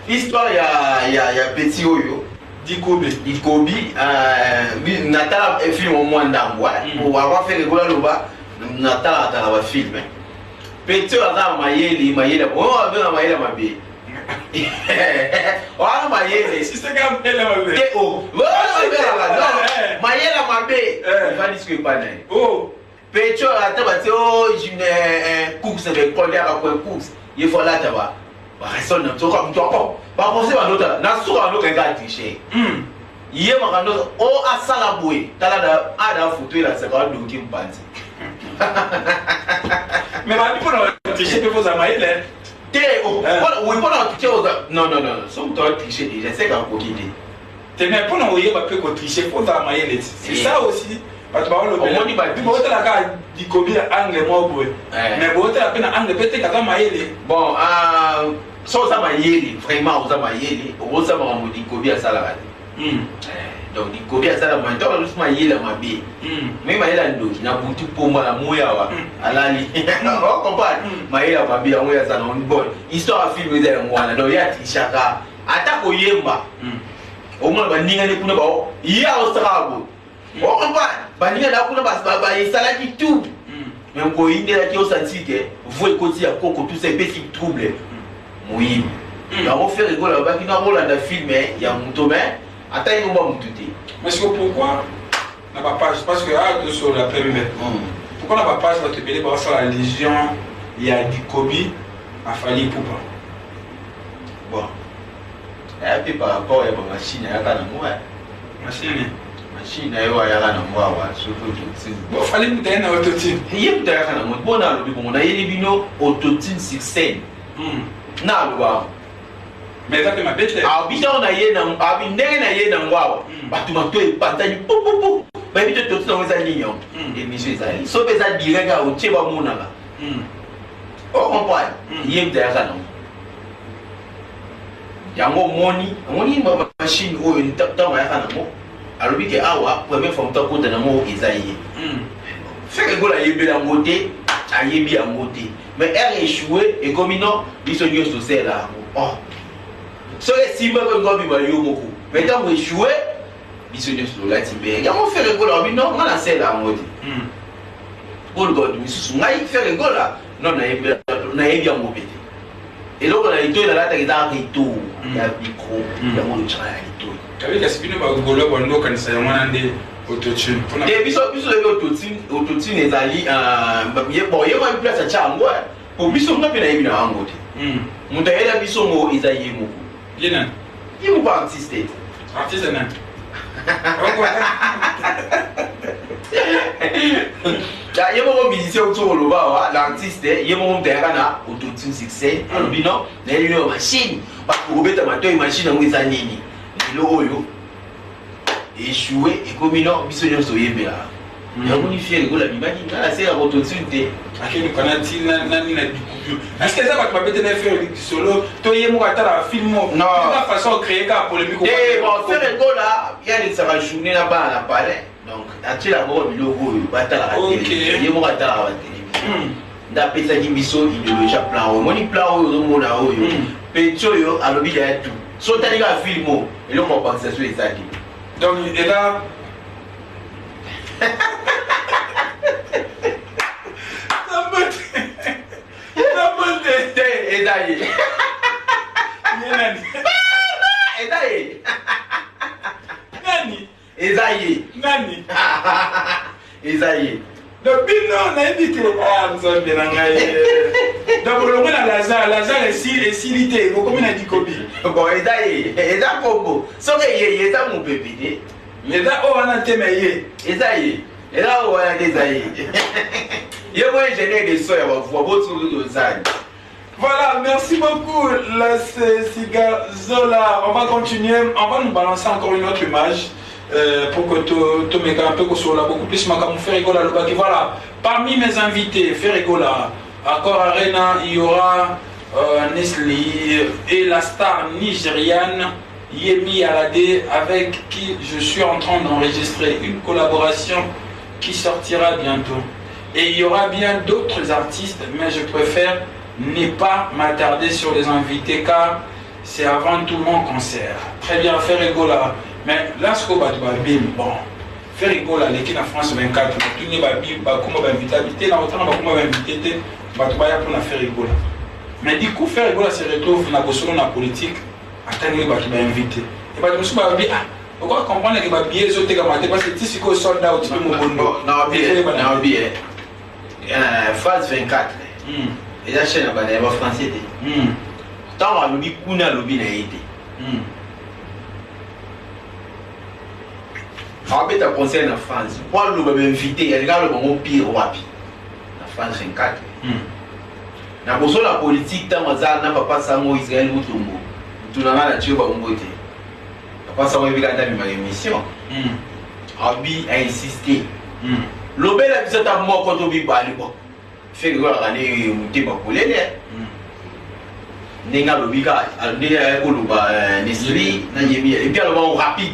Histoire, il y a Petit Oyo. Dikobi, Natala film au moins d'ambois. Pour avoir fait rigoler là-bas, Natala a film. Petit Oyo, Maïeli, oh, on a Maïeli, ma bille. Oh, Maïeli, si c'est comme elle, ma bille. Oh, Maïeli, ma bille. Il va discuter pas. Oh, Petit Oyo, oh, j'ai une course avec Paul, il y a un course. Il faut là, tu vois. Restons dans tout comme toi. Pas possible à l'autre. N'a pas l'autre gars triché. Hier, ma grande, oh, à Salaboué. T'as là, à la photo, là, c'est quand même qui me pense. Mais ma vie, pour tricher, il faut amailler là. Oui, pour tricher, non, sauf toi tricher déjà, c'est quand vous quittez. T'es même pour nous, il va peu tricher, il faut amailler. C'est ça aussi. Parce que on dit, bah, tu peux la carte du Kobi angle, moi, mais vous êtes la peine angle, peut-être qu'à amailler. Bon, sans amailler, vraiment, aux amailler, au ça va me dire Kobi à Salaboué. Donc, il Kobi à Salaboué, donc, juste mailler la mabé. Mais mailler la ndou, n'a pas tout pour moi la mouya, à la ligne. On comprend, mailler la mabé, la mouya, ça n'a pas bon. Histoire à filmer des mois, donc, il y a Tishaka, attaque au Yemba. Au moins, il y a des gens qui ont Strabo. On comprend, il y a des gens qui ont tout. Mais quand il y a des gens qui ont senti que vous tous ces petits troubles. Oui. On fait rigoler, on a un rôle film, il y a un mouton, mais attends, il y a un mouton. Mais pourquoi n'a pas page? Parce que sur la première. Pourquoi n'a pas page va te payer par la Légion, il y a du Kobi, a fallu pour pas. Bon. Et puis par rapport à la machine, il y a un mois. Machine, il y a un mois, surtout. Bon, il fallait que tu aies un autotune. Il y a un mois. Bon, on a eu autotune sur scène. Non, mais ça fait ma bête. Habitant na ye na abi ndenge na ye na ngwawa batu mato e patani pou pou pou ba bito to tso ngeza ninyo émission ezali so pesa direct a otie ba monaka o comprendre ye mtaya kana yango moni machine oyo ntango ya kana mo alobi ke awa première fois mto ko na mo ezaye fait que la yebela ngote ayebi ya ngote mais elle échoué et comme non biso nyoso c'est là oh so si me ko ngobi ba yo moko mais quand vous échouez biso nyoso la timbe ya mo fait que la non on a c'est là ngote pour god biso ngai fait que la non na yebi ya ngote et donc on a été là ta kita rito ya micro ya mo chaya rito avec la spine ba golo ba ndo kanisa ya mwana nde autotune. Et biso autotune ezali bon ye mo place a chango pour biso nga pena yebina angote muta yela biso mo ezayi mo yena yimo ba artiste na ya yemo mo musicien autour lo ba wa l'artiste yemo mo mteka na autotune succès albino na yelo machine ba kubeta mato machine ngo ezanini lo oyo échoué et comme non biso nyo so yebela ya kuni fier ko la bimaki na c'est la autotune te akeni kanati na bikubio est-ce que ça va te mettre faire solo to yemo ka tala film non la façon créer ka polémique eh bon faire go là il y a des ça va journée là bas na palais donc ati la go biloko ba tala ka télé yemo ka tala ka télé nda pesa di biso idéologie plan o moni plan o zo mona o yo pecho yo alobi ya tout so tali ka film o et le mo penser sur les actes. Donc, et là. Ezaye. Donc, non, on a dit que. Ah, nous sommes bien engagés. Donc, le monde a Lazare est silité. Comment on a dit Kobi? Bon, Ezaye. Ezaye, Kobo. Sauf que Ezaye, mon bébé. Ezaye, oh, on a téméé. Ezaye. Ezaye, oh, on a Ezaye. Il y a un ingénieur de soya, on va voir tout le Zane. Voilà, merci beaucoup, la Cigazola. On va continuer, on va nous balancer encore une autre image. Pour que tu me un peu sur la beaucoup plus ma faire rigoler le bac. Voilà, parmi mes invités, faire rigoler Accor Arena, il y aura Nestlé et la star nigériane Yemi Alade, avec qui je suis en train d'enregistrer une collaboration qui sortira bientôt. Et il y aura bien d'autres artistes, mais je préfère ne pas m'attarder sur les invités car c'est avant tout mon concert. Très bien, faire rigola. Mais là, ce qu'on va dire, bon, faire rigola, l'équipe en France 24, tout le monde va inviter, habiter, là, autant on va inviter, on va faire rigola. Mais du coup, faire rigola se retrouve dans la politique, attendre les va inviter. Et bah, je me suis dit, pourquoi comprendre que les billets sont également parce que si c'est soldat ou tu peux me non, bien. Phase 24. Et la chaîne va français. Tant on lobby kuna lobby na été. On va conseil en France. Pour le invité, il y a des gars le pire wapi. La France 24. Na boso la politique tant mazal na papa samo Israël mutumbo. Tunanga na tio ba mbote. Papa samo ebika ndami ma émission. Abi a insisté. Lobé la biso ta mo ko to bi bali bo. Fait que voilà ne muté ba kolele. Nenga lobika ndé ko loba Nesri na yemi et puis alors rapide.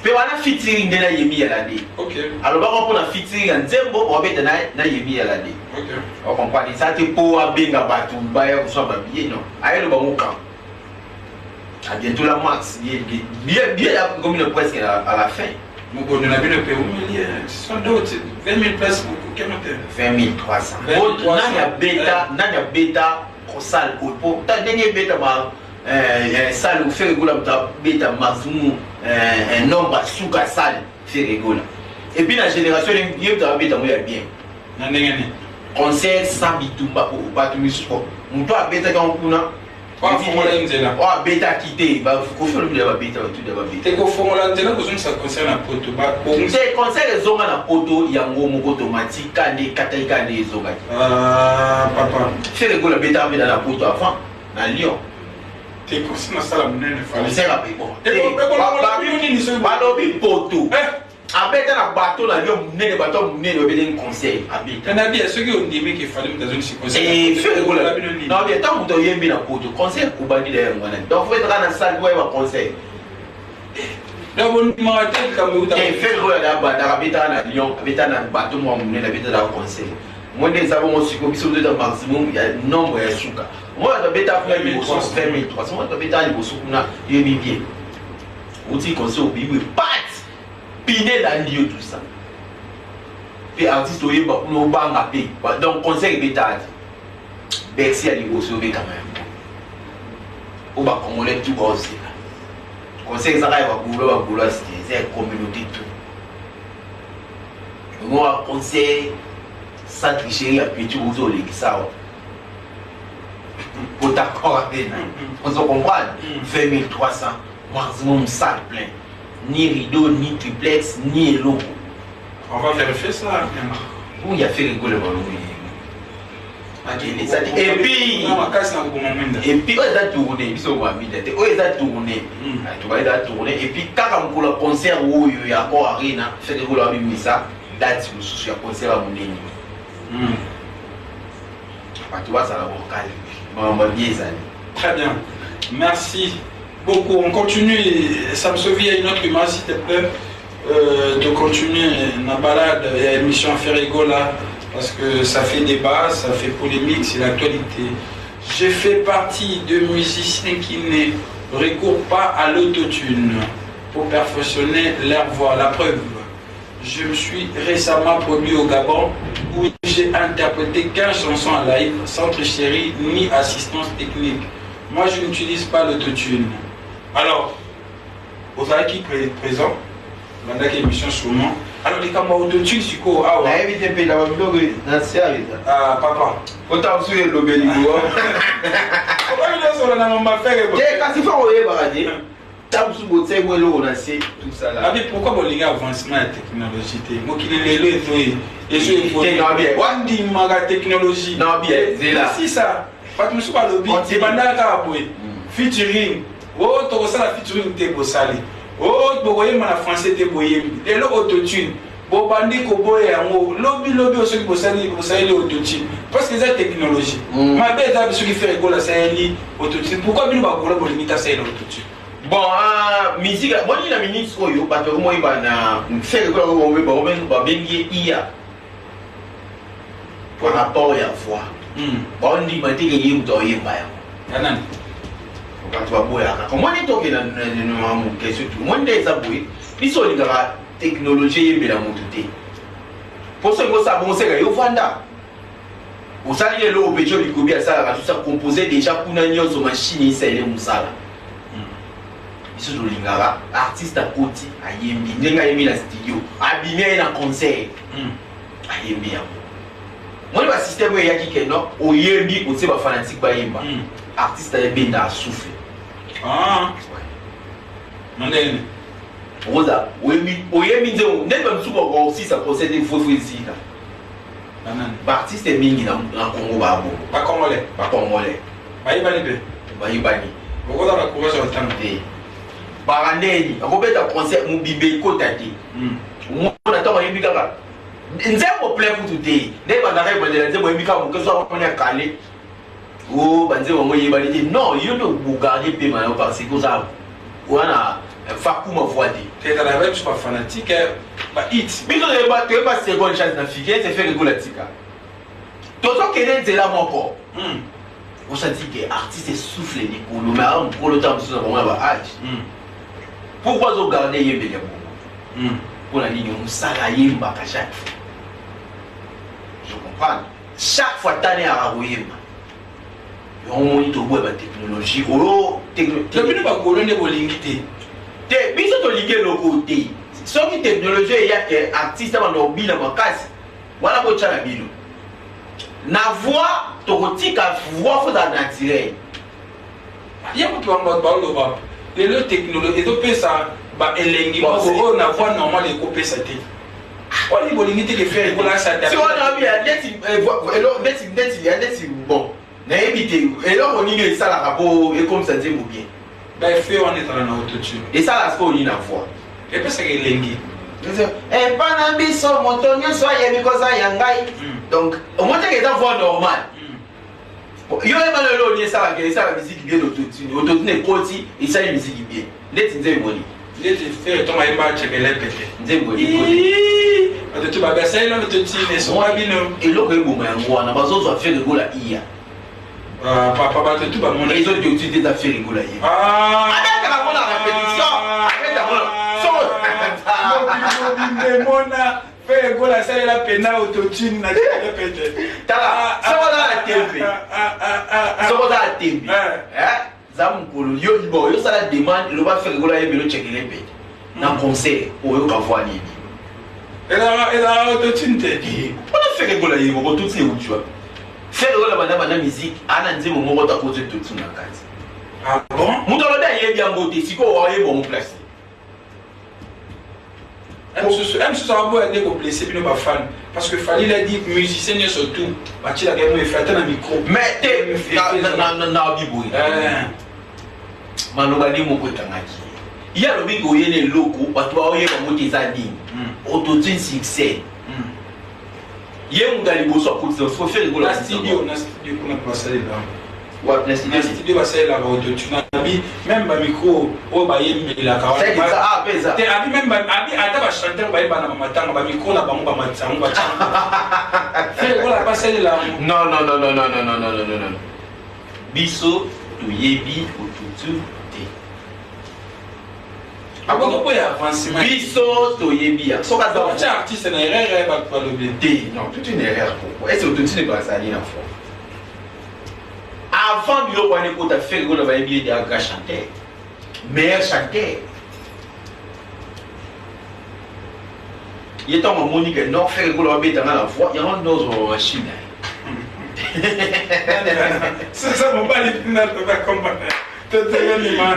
Pe wana featuring de na yemi ya la dé. OK. Alors ba ko na featuring nzembo o beta na yemi ya la dé. OK. On comprend ça te pour abenga batu baya ko so ba bien non. Aye lo ba muka. À bientôt la max. Bien comme une presque à la fin. Mon bon, on a bien le pays où il y a 100 d'autres, 20 000 places pour quel hôtel 20 300. Nanya bêta, salle pour ta dernière bêta, salle où fait rigoler, bêta, maximum, un nombre sous la salle, fait rigoler. Et puis la génération, il y a bêta, il y a bien. Conseil sans bitumba pour battre le sport. On peut bêta quand on a. Oh, bêta quitté, bah, faut faire le bêta, tout d'abord bêta. Et qu'au fond, là, ça concerne la poto. C'est conseil les hommes à la poto, il y a un mot automatique, kane, kataïka, les hommes. Ah, papa. Fais le go la bêta dans la poto avant, dans Lyon. T'es conseillé dans ça, la monnaie, il faut. C'est rapide, bon. C'est poto. Abeta na bateau na Lyon, né de bateau, né de bien conseil. Abeta. On a bien ceux qui ont dit qu'il fallait me donner ce conseil. Et fais le go la. Non, bien tant que tu es bien na poto, conseil ou bandi derrière moi. Donc faut être dans la salle pour avoir conseil. Donc on m'a dit comme vous avez fait le go la banda, abeta na Lyon, abeta na bateau moi mon na abeta na conseil. Moi des avons aussi comme si de maximum il y a nombre de souka. Moi abeta faire 2300, moi abeta il bosso kuna il bien. Outil conseil au bibi pat. Piné dans lieu tout ça. Puis artiste au yéba pour nous banga paix. Donc conseil bêta. Bercy à niveau sauver quand même. Ou bah comme on est tout grosse. Conseil ça va boulot c'est une communauté tout. Moi conseil sans tricherie à petit aux autres qui ça. Pour d'accord avec nous. On se comprend. 20 300 maximum salle plein. Ni rideau, ni triplex, ni logo. On va vérifier ça. Où il y a fait rigoler le ballon. Et puis, on a tourné. On a tourné. Et puis, quand on a un concert où il y a encore Arena, fait rigoler avec ça, date sur le concert à mon tu vois, ça va bien. Très bien. Merci beaucoup. On continue. Ça me souvient à une autre image, s'il te plaît, de continuer la balade et l'émission Ferrigola, parce que ça fait débat, ça fait polémique, c'est l'actualité. Je fais partie de musiciens qui ne recourent pas à l'autotune pour perfectionner leur voix. La preuve, je me suis récemment produit au Gabon où j'ai interprété 15 chansons en live sans tricherie ni assistance technique. Moi, je n'utilise pas l'autotune. Alors, vous avez qui présent dans la émission sûrement. Alors, les camarades autotune, c'est quoi? Ah ouais. Ah, papa. Autant sur le béligo. Pourquoi il est sur la maman faire? Quand il faut envoyer baradé, t'as sous beauté, moi le renasser, tout ça là. Ah mais pourquoi mon les avancement de technologie? Moi qui l'ai lu et je bien. On dit maga technologie. Non bien, c'est là. Si ça. Pas tout sur le lobby. C'est pendant qu'aboy. Featuring. Oh, tu ça la featuring t'es beau salé. Oh, tu voyez mon français t'es boyé. Et le autotune. Bon bandi ko boye yango lobby aussi qui bosali autotune parce que c'est technologie. Ma belle dame ce qui fait rigoler c'est autotune. Pourquoi bien ba kola bolimita c'est autotune? Bon, musique, bon, il y a une ministre, parce que moi, il y a fait que on va bengi ia par rapport à la voix. Bon, on dit, il y a une voix. Quand tu vas boire, comment est-ce que tu as une question? Moi, je suis aboué. Ils sont les technologie et la montée. Pour ça, il faut que vous vendez. Vous savez, le pétrole, il y a ça composé déjà pour une machine et ça, il y a ils sont les artistes à côté, à Yembi, ils ont un studio, abîmé un concert. À Yembi. Moi, je système où il y a qui est non, au Yembi, au Seba fanatique, artiste à Yembi n'a soufflé. Ah, ouais. Rosa, au Yembi, n'est pas super aussi, ça procède des faux ici. Artiste est mingi dans Congo Babo. Pas congolais. Pas congolais. Pas ibani. Pas ibani. Pourquoi dans la courage sur le temps? Barandeni, on peut être concert mon bibé côté. On attend un bigara. Nzembo plein pour tout day. N'est pas d'arrêt de la nzembo bigara que soit on est calé. Oh, banze on moye balité. Non, il ne vous gardez paiement parce que ça. On a Fakuma voix. Tu es dans la même, je suis pas fanatique. Bah, hit. Mais tu n'as pas seconde chance de figuer, c'est faire rigoler. Tout ce qui est là, mon corps. On s'est dit que l'artiste est soufflé du boulot, mais pour le temps, nous avons un âge. Pourquoi vous gardez les bébés? Pour la ligne, on s'allie à chaque fois. Je comprends. Chaque fois, tu as un rouillé. On monite au bout de la technologie. Le but de la colonne est limité. Mais si tu ligue le côté, si tu technologie, il y a des artistes qui ont mis dans ma case. Voilà pour ça la bilo. Na voix, tu retires la voix faut dans naturel. Il y a beaucoup de parole de bas. Les technologies, ils ont ça, bah elengi. On a voix normale et coupé sa tête. On est limité de faire voilà ça. Si on a mis un net, bon. Na éviter. Et là on y est ça la rapport et comme ça dit bien. Ben fait on est dans la autotune. Et ça là c'est pas une voix. Et puis c'est elengi. Et panambi so montonyo so yebi ko ça yangai. Donc au moins tu es dans voix normale. Il y a un peu de ça la musique bien autotune. Autotune est côté et ça la musique bien. Net nzé moni. Net fait ton maïba checker les pété. Nzé moni. Tu vas baisser là autotune et son abino. Et l'autre est bon mais on a besoin de faire rigoler ia. Papa tout va mon les autres autotune des affaires rigoler ia. Ah. Avec la répétition. Avec la mona fait rigoler ça la pena autotune na pété. Tala, ça va dans la TV. Ça va dans la TV. Zam kolo yo bon yo ça la demande le va faire rigoler et le checker les pété. Dans concert pour yo ka voir ni. Et là autotune te. On a fait rigoler yo tout c'est où tu vois. Faire rigoler madame musique, ana nzimo moko ta cause tout na kati. Ah bon? Mutolo da yé bien beauté, siko wa yé bon place. Même si ça va beaucoup être blessé, puis nous pas fan. Parce que Fali l'a dit, musicien surtout, tu as gagné un micro. Mais t'es na biboui. Manogani moko tangaki. Il y a le bigo yé le loco, batwa oyé ba moti zadi. Autotune succès. Yé mungali boso akutse, faut faire rigoler. Na studio kuna passer là. Ouais, na studio passer là autotune. Même ba micro o ba yé la kawa. C'est ça ah pesa. Te abi même abi ata ba chanteur ba yé ba na matanga ba micro na bango ba matanga ba changa. Fait ko la passer là. Non. Biso to yebi autotune. Avant de avancement. Biso to yebi. So ka donc artiste na erreur ba le bien. Non, toute une erreur pour. Est-ce que autotune pas ça na fond? Avant de l'eau, on a fait le baby des grands chanteurs, meilleurs chanteurs. Il est en Monique, non, faire le baby dans la voix, il y a un autre machine. C'est ça, mon père, il n'a pas compris. Tu es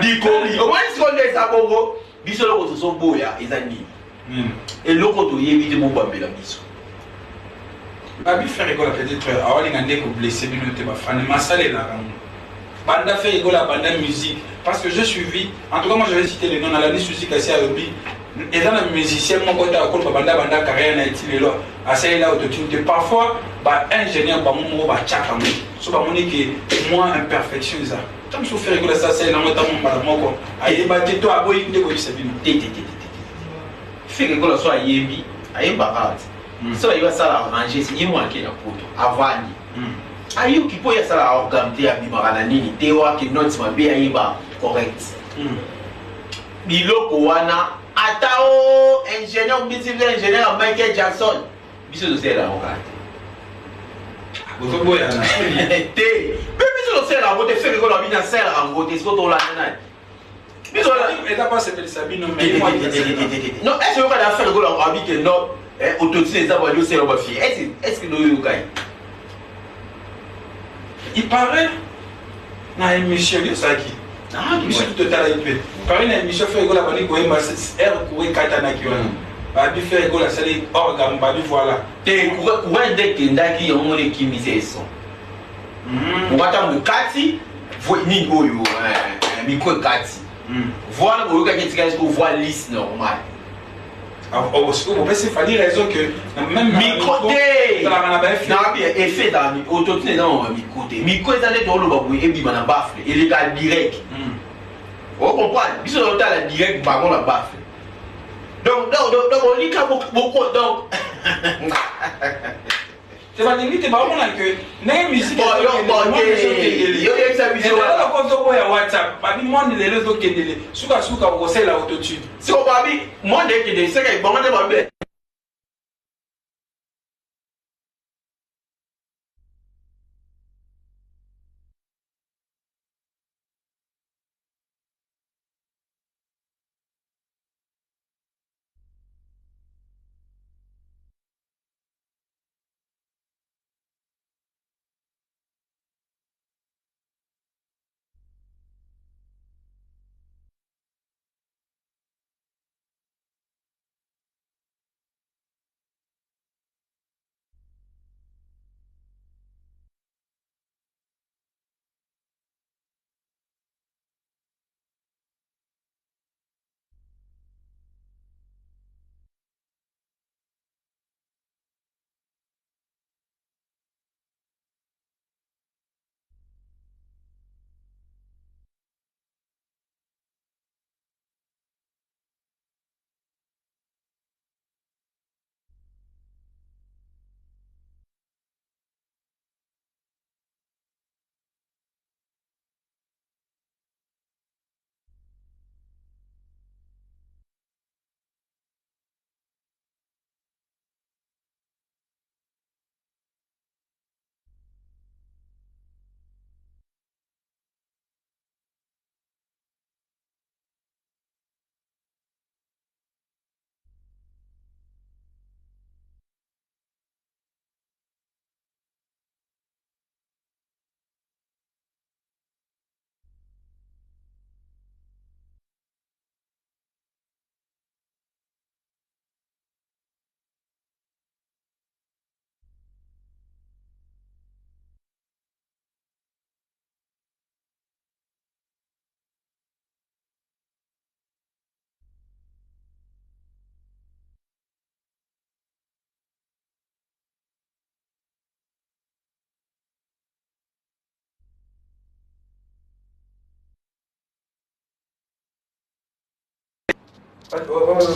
dit au moins, si on est à Bongo, Biso le côté son beau, ils ont dit. Et le côté, il y a des mots pour la Biso. Babi fait rigoler peut-être avant les gars qui blessés bien noté ma fan masale là banda fait rigoler banda musique parce que je suivi en tout cas moi je vais citer les noms dans la liste musique assez arobi et dans le musicien mon côté à cause banda carrière na été là assez là autotune parfois ba ingénieur ba mon ba chaka mo so ba monique moi imperfection ça tant je fais rigoler ça c'est là moi dans mon moko ayi ba teto aboyi ndeko bisabino fait rigoler so ayembi ayemba art. So il va ça arranger, c'est moi qui est la photo. Avant, ayo qui peut y ça la organiser à bimara nini te wa ki notes ma be ayiba correct biloko wana atao ingénieur civil ingénieur Michael Jackson biso de c'est la organiser vous voyez là te biso de c'est la voter faire ko la bina ser en voter ce ko la nana biso la et pas c'est Sabino mais non est-ce que on va faire ko la abi que non autotune ça va lui c'est la fille est-ce que nous yo kai il paraît na émission de ça qui émission total IP paraît na émission fait ko la bani ko ema r ko katana ki wana ba bi fait ko la sali organe ba bi voilà te courant de kindaki on moni ki mise son ngata mukati ni oyo micro kati voilà oyo ka kitika ko voix lisse normal vous pensez fallu raison que même micro na bien effet dans autotune dans micro est allé dans le babou et bi bana bafle et les gars direct on comprend biso dans la direct ba on la bafle donc on lit beaucoup donc c'est pas limite ba on a que na musique yo examiner la photo ya WhatsApp ba bi monde les réseaux kendele suka ko c'est la autotune si on ba bi monde kendele c'est que bon on ba be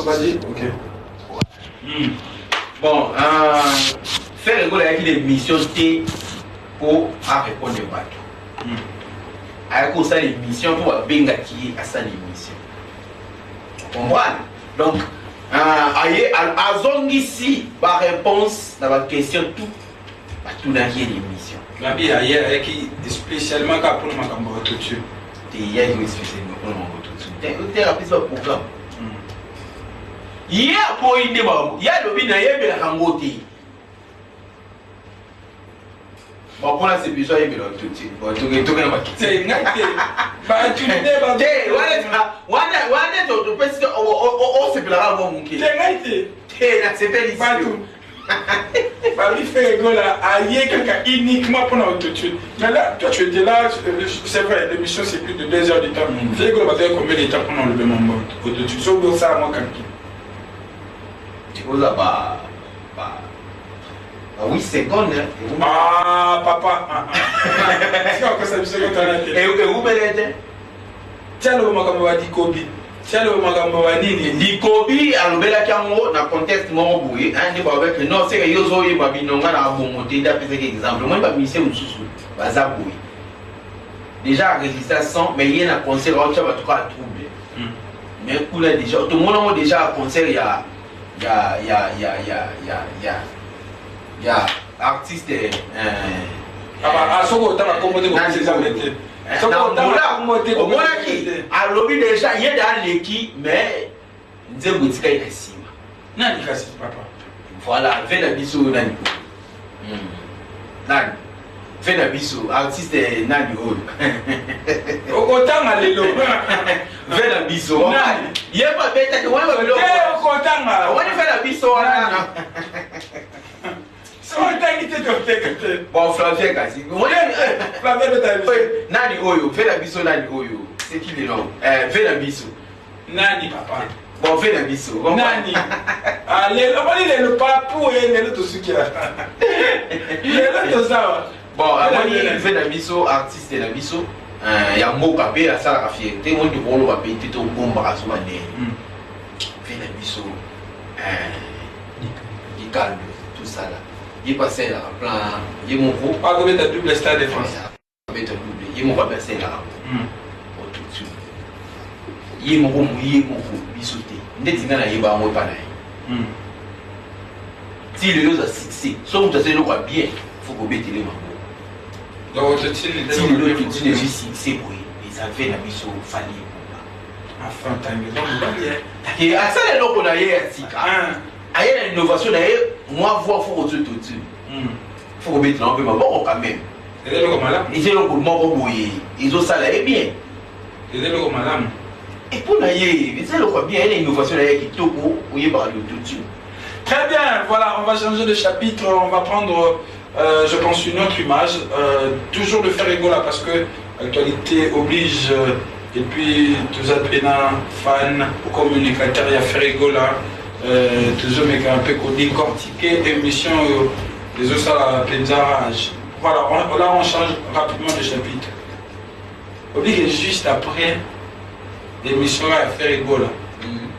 vas-y, ok. Bon, faire des missions pour répondre aux bateaux. Avec ça, les missions pour bien qui à ça les missions. Comprendre? Donc, à zone ici, ma réponse dans la question tout n'a rien d'émission. La vie ailleurs qui spécialement pour ma campagne tout de suite. Il y a une spécialement pour ma tout de suite. Tu as appris ce programme. Il y a pour une démarche, il y a le bin à y la rangoté. Bon, pour la c'est besoin de tout de suite. Bon, tu es pas quitté. Bah, tu n'es pas. C'est plus la rangoté. C'est félix. Bah, lui fait rigolo à y quelqu'un uniquement pour l'autotune. Mais là, toi tu étais là, c'est vrai, l'émission c'est plus de 2 heures de temps. Fais rigolo, bah, combien de temps pour enlever mon autotune? Sauf que ça, moi, quand tu vois là, 8 secondes. Ah, papa. C'est encore ça, c'est encore ça. Et où m'est-ce tiens, le moment qu'on va dire Kobe. Tiens, le moment qu'on va dire Dikobi, à l'obéla Kango, dans le contexte, mon boué, un débat avec non, c'est que Yozo et Babinonga, à bon monté, d'après cet exemple. Moi, je vais me laisser au sous. baza boy déjà enregistré 100 mais il y a un concert en tout cas trouble mais cool déjà tout le monde déjà un concert il y a artiste soko otanga kombo te omonaki alobi déjà ye da leki mais nzembo etika ye na nsima nani kasi papa voilà ve na biso nani nani ve na biso artiste nani oyo okotanga lelo ve na biso ye babetaki wani babelo okotanga wani ve na biso wana bon Flavien kasi nani oyo vela biso nani oyo c'est qui le nom vela biso nani papa bon vela biso nani lelo bali lelo papu lelo tosukia lelo tozawa bon amoni vela biso artiste na biso ya mboka pe asalaka fierté mondi koloba pe te tobombaka so bane vela biso Nicaldo tout ça là il passait là en plan il mon gros pas combien de double stade de France avec double il mon pas passé là au tout de suite il mon gros bisoté ndeti ngana yeba mo pa na si le a succès so vous avez le quoi bien faut que bête les mambo donc tu si le tu ne succès pour ils avaient la biso fallait enfin t'as raison et à ça les locaux na yétika il y a une innovation d'ailleurs, moi voir faut que tu faut mettre un peu ma bon quand même. C'est le malade. Ils ont le mot boyer, ils ont ça là et bien. C'est le malade. Et pour naïe, c'est le quoi bien, il y a une innovation d'ailleurs qui toko ou y parle tout de suite. Très bien, voilà, on va changer de chapitre, on va prendre je pense une autre image, toujours de faire rigoler parce que l'actualité oblige et puis tous les fans ou communicateurs il y a faire rigoler. Toujours mais un peu décortiquer émission des autres à Penzarage. Voilà, là on change rapidement de chapitre. On dit que juste après l'émission à faire rigoler.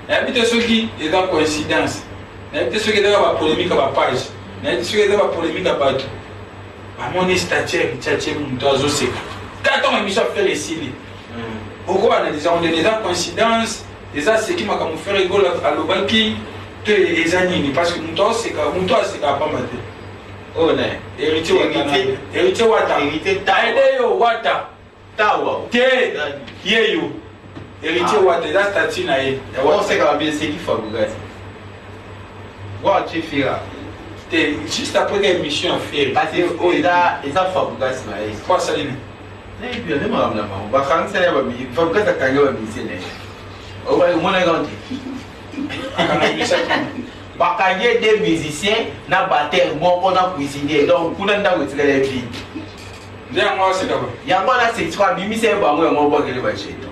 Il y a ceux qui sont dans coïncidence. Il y a ceux qui sont dans la polémique à la page. Il y a ceux qui sont dans la polémique à bateau. À mon statut, il y a un oiseau sec. Quand on a mis à faire les cils. Pourquoi on est dans coïncidence? Et ça c'est qui m'a fait rigoler à l'Obanki. Les années parce que mon c'est pas maté. Oh non, héritier Wata. Héritier Taedeyo Wata. Tawa. Te yeyo. Héritier Wata, là statut na ye. On sait quand bien c'est qui Fabregas. Wa tu fera. Te juste après l'émission à faire. Parce que oh il a Fabregas na ye. Quoi ça dit? Eh bien de madame la maman. Ba kan c'est ba bi Fabregas ka nga ba bi c'est né. Oh ba mon grand. Bakanye des musiciens na batteur moko na cuisinier donc kuna nda ko tikala vie ndia moi c'est d'accord yango na c'est quoi bimi c'est ba mo ngo ba kele ba cheto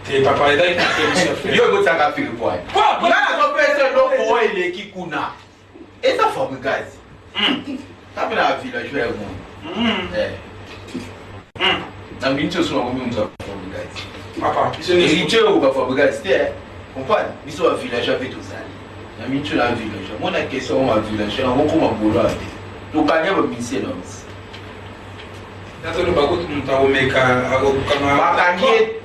te papa ida ki yo go taka fili boy na ko pese do ko ele ki kuna et ça faut gaz tape na villageois mo na bincho so ngo mi mza gaz papa iso ni riche o ba faut gaz te comprendre biso wa villageois fait tout ça na mitu na villageois mona question wa villageois ngo ko mabolo ate to kanya ba mise no dato ba ko tumta o meka ako kama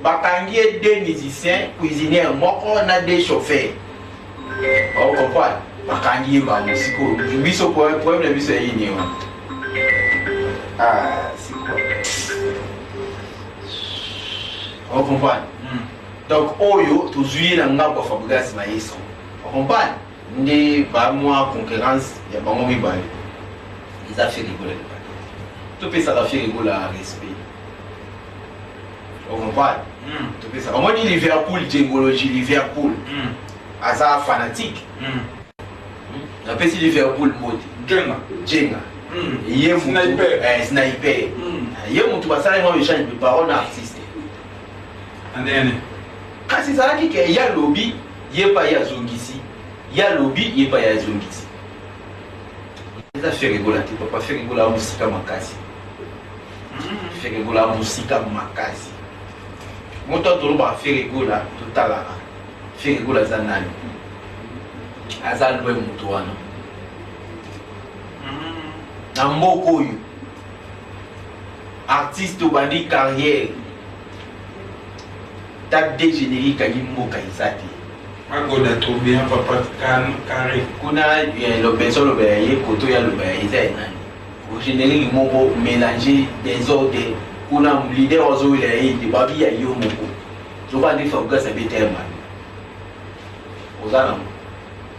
bakangie deux musiciens cuisiniers moko na deux chauffeurs on comprend bakangie ba musiko biso problème na biso yini wa c'est quoi on comprend donc oyo tozwi na ngako Fabregas na yeso on comprend ndi ba moi concurrence ya bango mibale ils a fait rigoler tout peut ça faire rigoler à respect on comprend tout peut ça on dit Liverpool jengologie Liverpool asa fanatique na pesi Liverpool mode jenga ye sniper ye mutu basala ngo échange de parole artiste andene kasi zalaki ke ya lobby yepa ya zongisi ya lobby yepa ya zongisi eza faire rigoler te papa faire rigoler musika makasi faire rigoler musika makasi moto toloba faire rigoler totala faire rigoler za nani aza lwe mutu wana na mboko oyo artiste au bandi carrière t'as dégénéré quand il m'a kaisati magoda trop bien papa carré kuna le besoin le baye koto ya le baye c'est nani au générique moko mélanger des ordres kuna leader ozo ile yi babi ya yo moko zo ba ndi fa gasa beterma ozana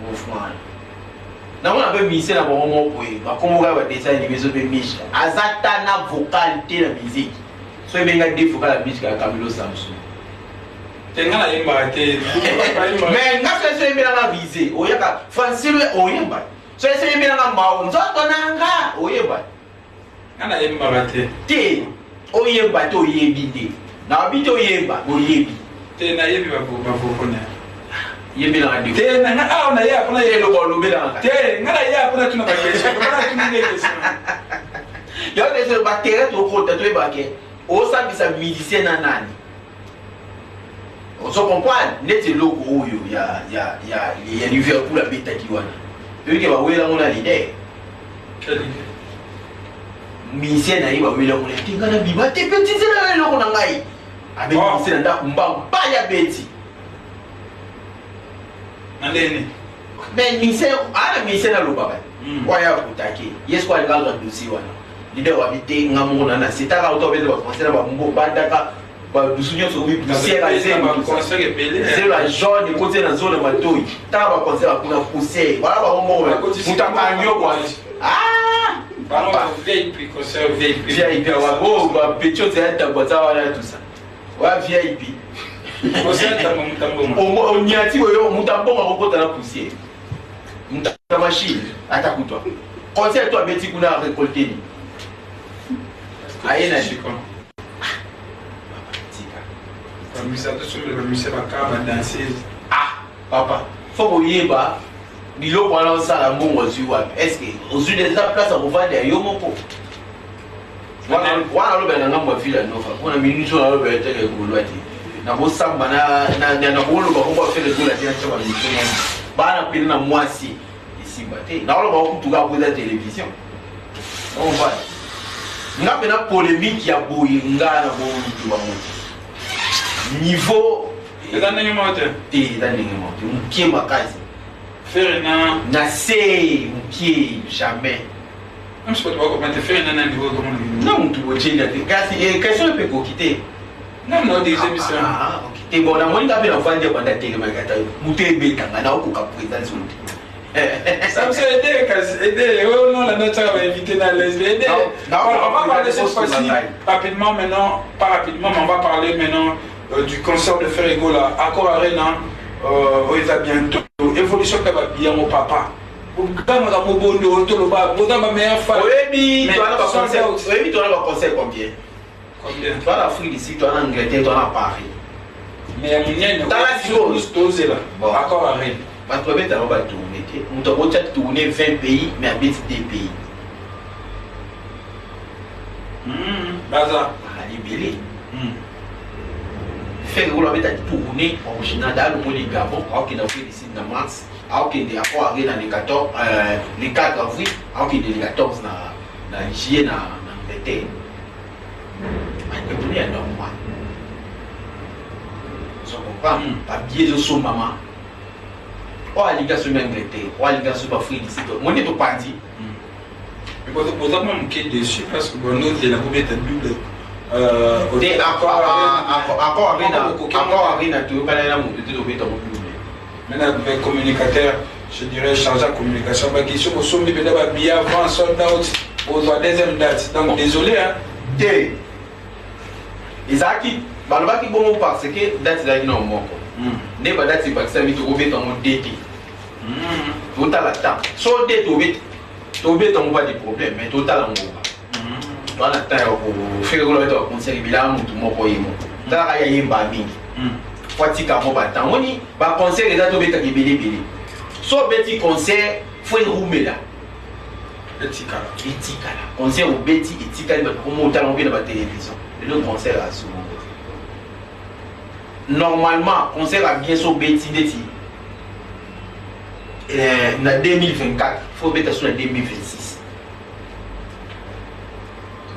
mo fwana na mona be mise na bon moko e ba kongoka ba dessin animé zo be miche azata na vocal te la musique so e benga de vocal la musique ya Camilo Samson tenga na yemba te mais nga so e mbela na visé oyaka fansilo oyemba so e mbela na mawo nzoto nanga oyemba ngana yemba te oyemba to yebi te na bi to yemba oyebi te na yebi ba kona yebi na ndi te na na ya kuna ye lo lo bela te ngana ya kuna tuna ba question kuna tuna ne question yo te se ba tere to ko to e ba ke o sa bisa musicien na nani on se comprend neti loko oyo ya Liverpool la beta kiwana yo ke ba wela ngona l'idée musicien na iba wela ngona tinga na biba te petit zela loko na ngai abe musicien nda kumba ya beti nandeni mais musicien ala musicien na loba ba waya kutaki yes kwa ngalo dossier wana leader wa bite ngamona na sitaka auto beza ba concert ba mbo bandaka ba dusunyo so bi poussière à zéro concert est belé c'est la jaune côté na zone matoi ta ba concert kuna poussière voilà ba mbo mutaka nyo kwa papa VIP concert VIP wa bo ba pecho tata bota wala tout ça wa VIP concert mutambo on nyati yo mutambo ngokota na poussière mutambo machine atakutwa concert toi beti kuna récolter ni aina shiko papa faut boyeba biloko wana osala mbongo ozwi wapi est ce que ozwi déjà place akovanda ya yo moko wana alobela na ngambo ya vile nofa mpona minute oyo alobela teke egolwa te na bosamba na koloba koko afele egola te natya bamisonga bana pene na mwasi esimba te naoloba okutuka akoza télévision ovana nga pena polémique ya boye nga na bomutu bamoto niveau eza ndenge moko te eza ndenge moko te mokie makasi fere na se mokie jamais na mutu bocenga te kasi question epe ekoki te te bon namoni nga mpe navandi banda telemakata mutu ebetanga na okoka présence te Samson aidez, on a notre invité dans les aider. On va parler cette fois-ci rapidement maintenant, pas rapidement, mais on va parler maintenant du concert de Ferrego là, Accor Arena, il va bientôt. Évolution qui va bien au papa. Oui, tu as un concert combien? Tu as l'Afrique ici, tu as l'Angleterre, tu as Paris. Mais il y a là. Accor Arena. Tu vas tourner. On va tourner 20 pays, mais habite des pays. Baza. Libéré. Faire que vous l'avez tourné original dans le monde du Gabon, alors qu'il a fait ici dans mars, alors qu'il a fait dans les 4 avril, alors qu'il a fait 14 dans juillet dans l'Angleterre. Mais il est normal. Je comprends. Pas bien de son maman. Oh, les gars sont Angleterre, oh, les gars sont Afrique ici. Mon est au parti. Mais pour ça, je suis déçu parce que nous, c'est la première double. Encore Arena, tu veux pas aller à mon petit double. Maintenant, avec communicateur, je dirais chargé de communication. Ma question, vous sommes peut-être bien avant, sold out, pour la deuxième date. Donc, désolé. Té. Isaki, balobaki bon parce que date là non moko. Ne ba date ba ça mi to obeta mon déti. Total la temps. So date obeta on pas de problème mais total en gros. Toi la temps au faire ko obeta concert bila mutu moko yimo. Tala ya yimba mingi. Fatika mo ba temps. Oni ba concert eza to obeta kibili. So beti concert faut rumela. Etikala. Concert au beti etikala ba ko monta on na ba télévision. Le concert à souvent. Normalement, concert a bien sur beti deti. En 2024, il faut mettre sur 2026.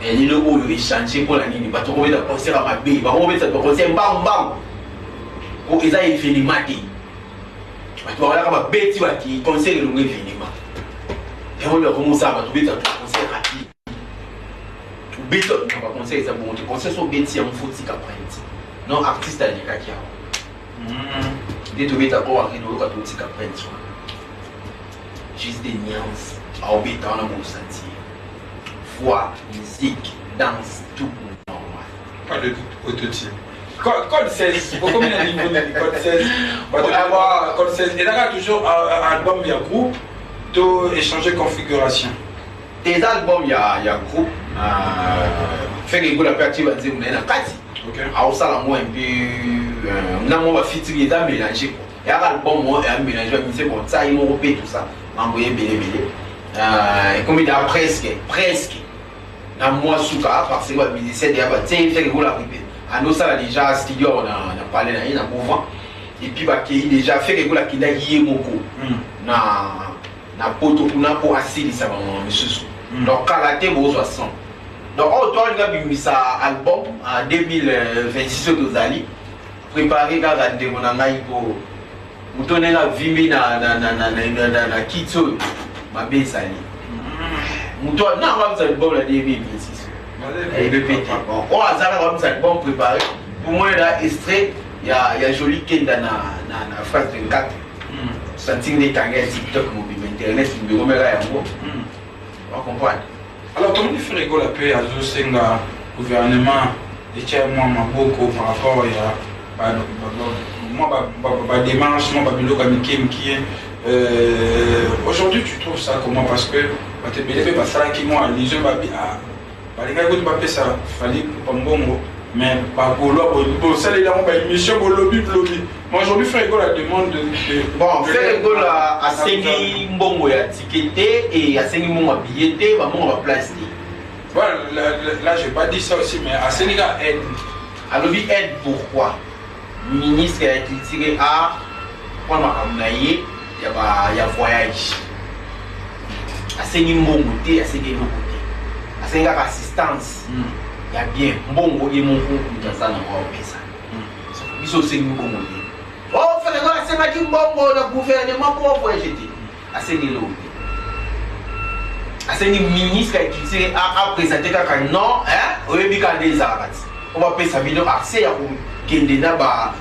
et les locaux ils changent pour la ligne bah tu vois le concert à ma bé bah on va faire le concert bam bam pour ils aient événement bah tu vois là comme bé tu vois qui concert le événement et on leur commence à trouver ça concert rapide bé tu vas concert ça bon tu concert sur bé si on faut si qu'après non artiste à l'écart qui a dès tu vas quoi avec nous quand tu si qu'après juste des nuances à obéir dans le monde senti voix, musique, danse, tout normal. Pas de autotune. Code 16, combien de niveaux de code 16? Code 16. Et là, toujours un album, il y a groupe, tu échanger configuration. Tes albums, il y a groupe. Fait que vous l'avez activé, vous avez un 4. Alors, ça, moi, un peu. On va featurer, il a mélangé. Il y a un album, moi, un mélangé, c'est bon, ça, il m'a repéré tout ça. Envoyé belé. Comme il y a presque. Dans moi souka parce que le musicien déjà fait que vous la répétez. À nous ça déjà studio on a parlé dans un mouvement et puis bah qui déjà fait que vous la qui n'a yemoko na poto pour assis ça monsieur. Donc kalaté vous 60. Donc toi il a mis ça album en 2026 aux Ali préparer garder mon angai pour vous donner la vie na kitso ma besali. Toi, non, on va bon la 2026. Et répéter. Bon, on va faire bon préparé. Pour moi, là, extrait, il y a joli qui dans la phrase 24. Sentir les tangues TikTok, mobile, internet, le bureau, mais là, on comprend. Alors, comment tu fais rigoler la paix à Zosenga, gouvernement, et tiens, moi, beaucoup par rapport à ma démarche, moi, Babilo, qui est. Aujourd'hui, tu trouves ça comment? Parce que tu es pas ça qui moi, les gens les gars qui m'appellent ça, fallait pas bon, mais pas pour l'autre, ça les gens ont une mission pour lobby. Moi aujourd'hui, Frégo la demande de. Bon, Frégo la a saigné mbongo ya tickete et a saigné mon billetté, on va placer. Voilà, là je vais pas dire ça aussi, mais à Sénégal aide. À lobby aide pourquoi? Le ministre a été tiré à prendre un naïe. Il y a voyage. Assez ni bon côté, assez ni bon côté. Assez ni assistance. Il y a bien bon côté mon compte dans ça dans le ça. Il faut aussi ni bon côté. Oh, fait que là c'est ma dit bon le gouvernement pour voyager. Assez ni l'autre. Assez ni ministre qui dit à présenter quand non, hein, on est bien des arabes. On va payer sa vidéo accès à qui ba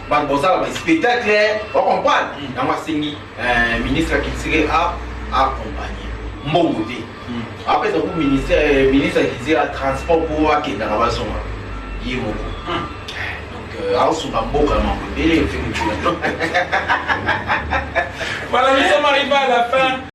spectacle on comprend dans moi c'est ministre qui tirait à accompagner mon côté après donc ministre qui dit à transport pour qui dans la façon il donc alors sur un beau vraiment voilà nous sommes arrivés à la fin